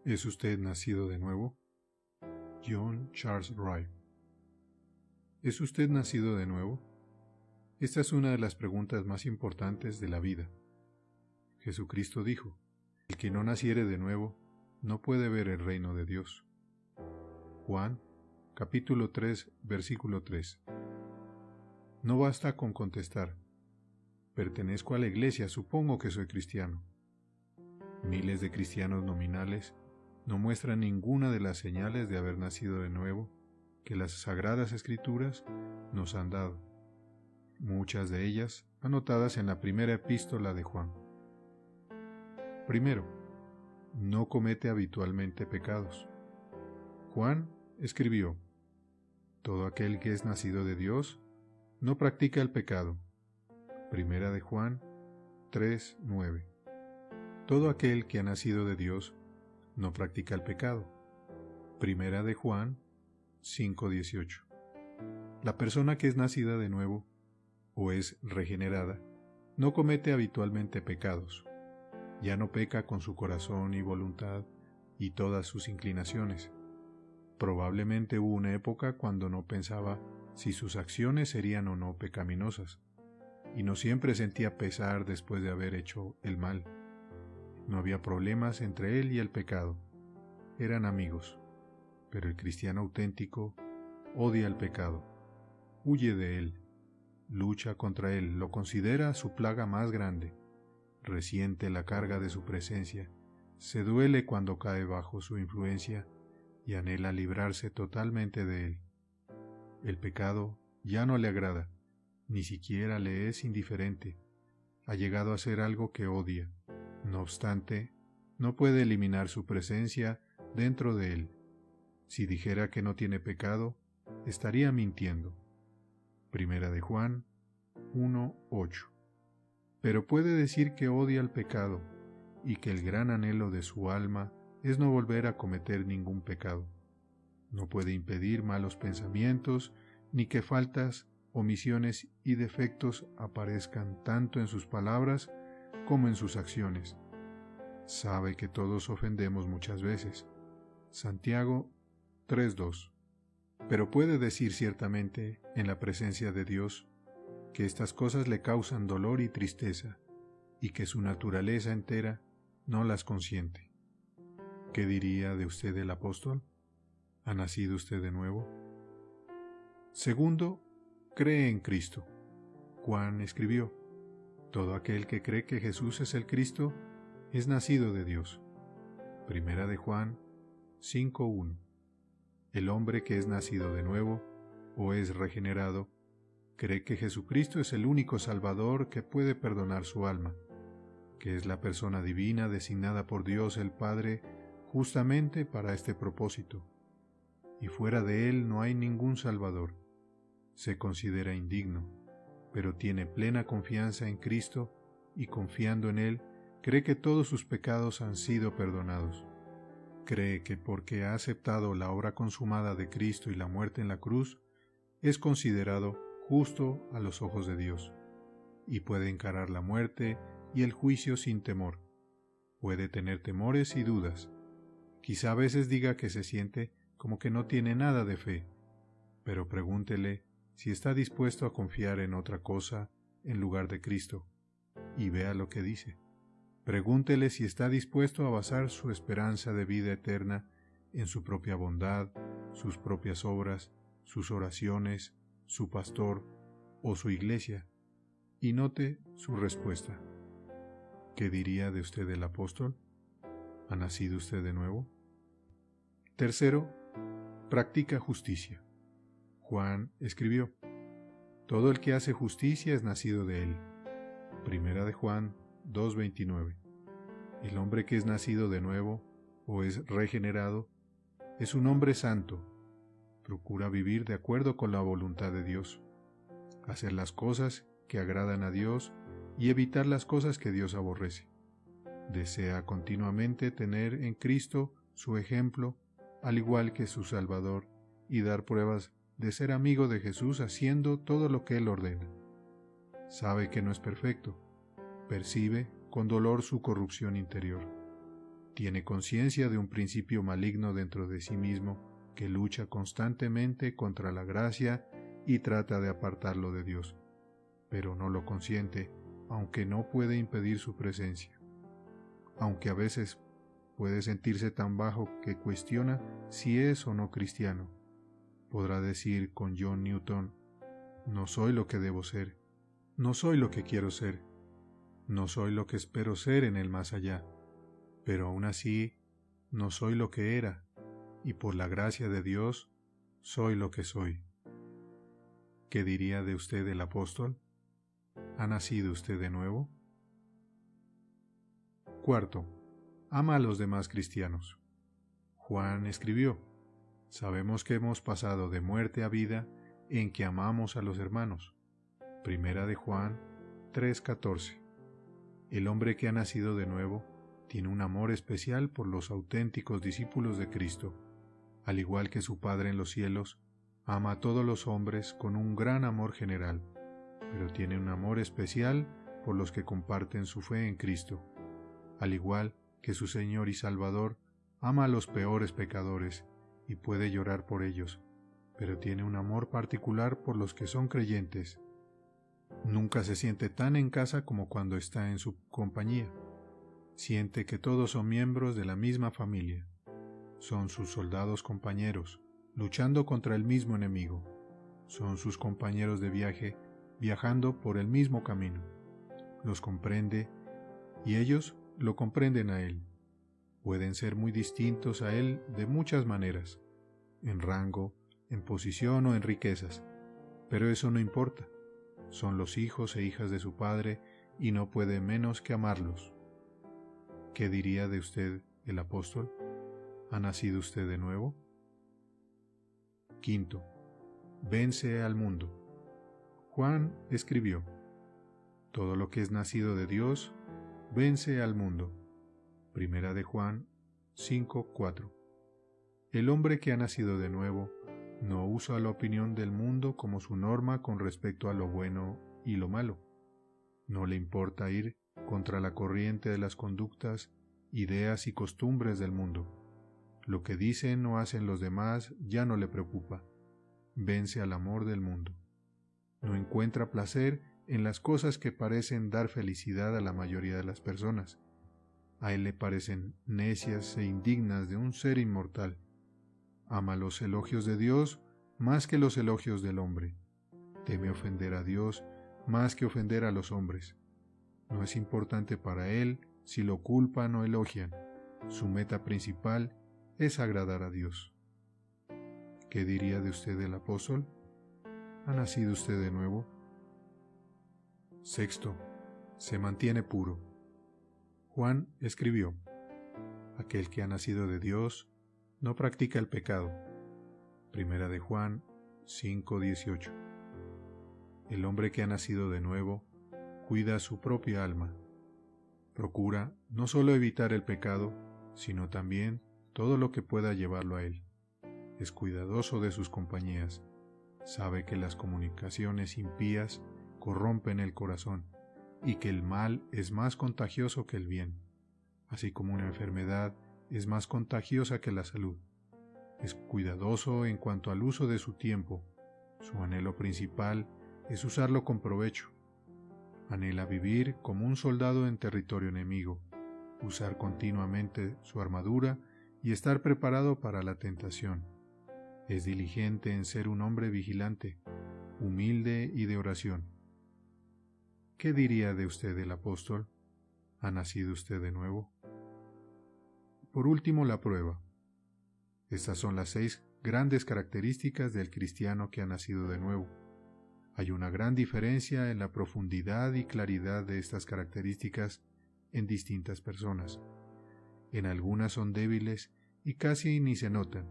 ¿Es usted nacido de nuevo? John Charles Wright. ¿Es usted nacido de nuevo? Esta es una de las preguntas más importantes de la vida. Jesucristo dijo, el que no naciere de nuevo no puede ver el reino de Dios. Juan, capítulo 3, versículo 3. No basta con contestar, pertenezco a la iglesia, supongo que soy cristiano. Miles de cristianos nominales no muestran ninguna de las señales de haber nacido de nuevo que las Sagradas Escrituras nos han dado, muchas de ellas anotadas en la primera epístola de Juan. Primero, no comete habitualmente pecados. Juan escribió, todo aquel que es nacido de Dios no practica el pecado. Primera de Juan 3:9. Todo aquel que ha nacido de Dios no practica el pecado. Primera de Juan 5:18. La persona que es nacida de nuevo o es regenerada no comete habitualmente pecados. Ya no peca con su corazón y voluntad y todas sus inclinaciones. Probablemente hubo una época cuando no pensaba si sus acciones serían o no pecaminosas, y no siempre sentía pesar después de haber hecho el mal. No había problemas entre él y el pecado. Eran amigos. Pero el cristiano auténtico odia el pecado, huye de él, lucha contra él, lo considera su plaga más grande, resiente la carga de su presencia, se duele cuando cae bajo su influencia y anhela librarse totalmente de él. El pecado ya no le agrada, ni siquiera le es indiferente, ha llegado a ser algo que odia. No obstante, no puede eliminar su presencia dentro de él. Si dijera que no tiene pecado, estaría mintiendo. Primera de Juan 1:8. Pero puede decir que odia el pecado y que el gran anhelo de su alma es no volver a cometer ningún pecado. No puede impedir malos pensamientos ni que faltas, omisiones y defectos aparezcan tanto en sus palabras como en sus acciones. Sabe que todos ofendemos muchas veces. Santiago 3:2. Pero puede decir ciertamente, en la presencia de Dios, que estas cosas le causan dolor y tristeza, y que su naturaleza entera no las consiente. ¿Qué diría de usted el apóstol? ¿Ha nacido usted de nuevo? Segundo, cree en Cristo. Juan escribió, todo aquel que cree que Jesús es el Cristo es nacido de Dios. Primera de Juan 5:1. El hombre que es nacido de nuevo o es regenerado cree que Jesucristo es el único Salvador que puede perdonar su alma, que es la persona divina designada por Dios el Padre justamente para este propósito, y fuera de él no hay ningún Salvador. Se considera indigno, pero tiene plena confianza en Cristo y confiando en él, cree que todos sus pecados han sido perdonados. Cree que porque ha aceptado la obra consumada de Cristo y la muerte en la cruz, es considerado justo a los ojos de Dios, y puede encarar la muerte y el juicio sin temor. Puede tener temores y dudas. Quizá a veces diga que se siente como que no tiene nada de fe, pero pregúntele si está dispuesto a confiar en otra cosa en lugar de Cristo, y vea lo que dice. Pregúntele si está dispuesto a basar su esperanza de vida eterna en su propia bondad, sus propias obras, sus oraciones, su pastor o su iglesia, y note su respuesta. ¿Qué diría de usted el apóstol? ¿Ha nacido usted de nuevo? Tercero, practica justicia. Juan escribió, todo el que hace justicia es nacido de él. Primera de Juan 2:29. El hombre que es nacido de nuevo o es regenerado es un hombre santo. Procura vivir de acuerdo con la voluntad de Dios, hacer las cosas que agradan a Dios y evitar las cosas que Dios aborrece. Desea continuamente tener en Cristo su ejemplo, al igual que su Salvador, y dar pruebas de ser amigo de Jesús haciendo todo lo que Él ordena. Sabe que no es perfecto, percibe con dolor su corrupción interior. Tiene conciencia de un principio maligno dentro de sí mismo que lucha constantemente contra la gracia y trata de apartarlo de Dios, pero no lo consiente, aunque no puede impedir su presencia. Aunque a veces puede sentirse tan bajo que cuestiona si es o no cristiano, podrá decir con John Newton: no soy lo que debo ser, no soy lo que quiero ser, no soy lo que espero ser en el más allá, pero aún así no soy lo que era, y por la gracia de Dios soy lo que soy. ¿Qué diría de usted el apóstol? ¿Ha nacido usted de nuevo? Cuarto, ama a los demás cristianos. Juan escribió: sabemos que hemos pasado de muerte a vida en que amamos a los hermanos. Primera de Juan 3:14. El hombre que ha nacido de nuevo tiene un amor especial por los auténticos discípulos de Cristo. Al igual que su Padre en los cielos, ama a todos los hombres con un gran amor general, pero tiene un amor especial por los que comparten su fe en Cristo. Al igual que su Señor y Salvador, ama a los peores pecadores y puede llorar por ellos, pero tiene un amor particular por los que son creyentes. Nunca se siente tan en casa como cuando está en su compañía. Siente que todos son miembros de la misma familia. Son sus soldados compañeros, luchando contra el mismo enemigo. Son sus compañeros de viaje, viajando por el mismo camino. Los comprende y ellos lo comprenden a él. Pueden ser muy distintos a él de muchas maneras, en rango, en posición o en riquezas, pero eso no importa. Son los hijos e hijas de su Padre y no puede menos que amarlos. ¿Qué diría de usted el apóstol? ¿Ha nacido usted de nuevo? Quinto, vence al mundo. Juan escribió: todo lo que es nacido de Dios vence al mundo. Primera de Juan 5:4. El hombre que ha nacido de nuevo no usa la opinión del mundo como su norma con respecto a lo bueno y lo malo. No le importa ir contra la corriente de las conductas, ideas y costumbres del mundo. Lo que dicen o hacen los demás ya no le preocupa. Vence al amor del mundo. No encuentra placer en las cosas que parecen dar felicidad a la mayoría de las personas. A él le parecen necias e indignas de un ser inmortal. Ama los elogios de Dios más que los elogios del hombre. Teme ofender a Dios más que ofender a los hombres. No es importante para él si lo culpan o elogian. Su meta principal es agradar a Dios. ¿Qué diría de usted el apóstol? ¿Ha nacido usted de nuevo? Sexto, se mantiene puro. Juan escribió: aquel que ha nacido de Dios no practica el pecado. Primera de Juan 5:18. El hombre que ha nacido de nuevo cuida su propia alma. Procura no solo evitar el pecado, sino también todo lo que pueda llevarlo a él. Es cuidadoso de sus compañías. Sabe que las comunicaciones impías corrompen el corazón y que el mal es más contagioso que el bien, así como una enfermedad es más contagiosa que la salud. Es cuidadoso en cuanto al uso de su tiempo. Su anhelo principal es usarlo con provecho. Anhela vivir como un soldado en territorio enemigo, usar continuamente su armadura y estar preparado para la tentación. Es diligente en ser un hombre vigilante, humilde y de oración. ¿Qué diría de usted el apóstol? ¿Ha nacido usted de nuevo? Por último, la prueba. Estas son las 6 grandes características del cristiano que ha nacido de nuevo. Hay una gran diferencia en la profundidad y claridad de estas características en distintas personas. En algunas son débiles y casi ni se notan.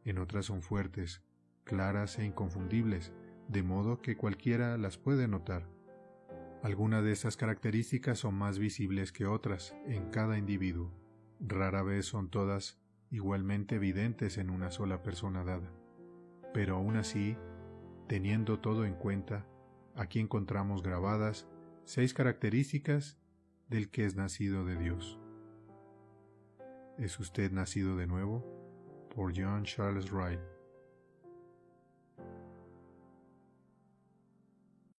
En otras son fuertes, claras e inconfundibles, de modo que cualquiera las puede notar. Algunas de estas características son más visibles que otras en cada individuo. Rara vez son todas igualmente evidentes en una sola persona dada. Pero aún así, teniendo todo en cuenta, aquí encontramos grabadas 6 características del que es nacido de Dios. ¿Es usted nacido de nuevo? Por John Charles Wright.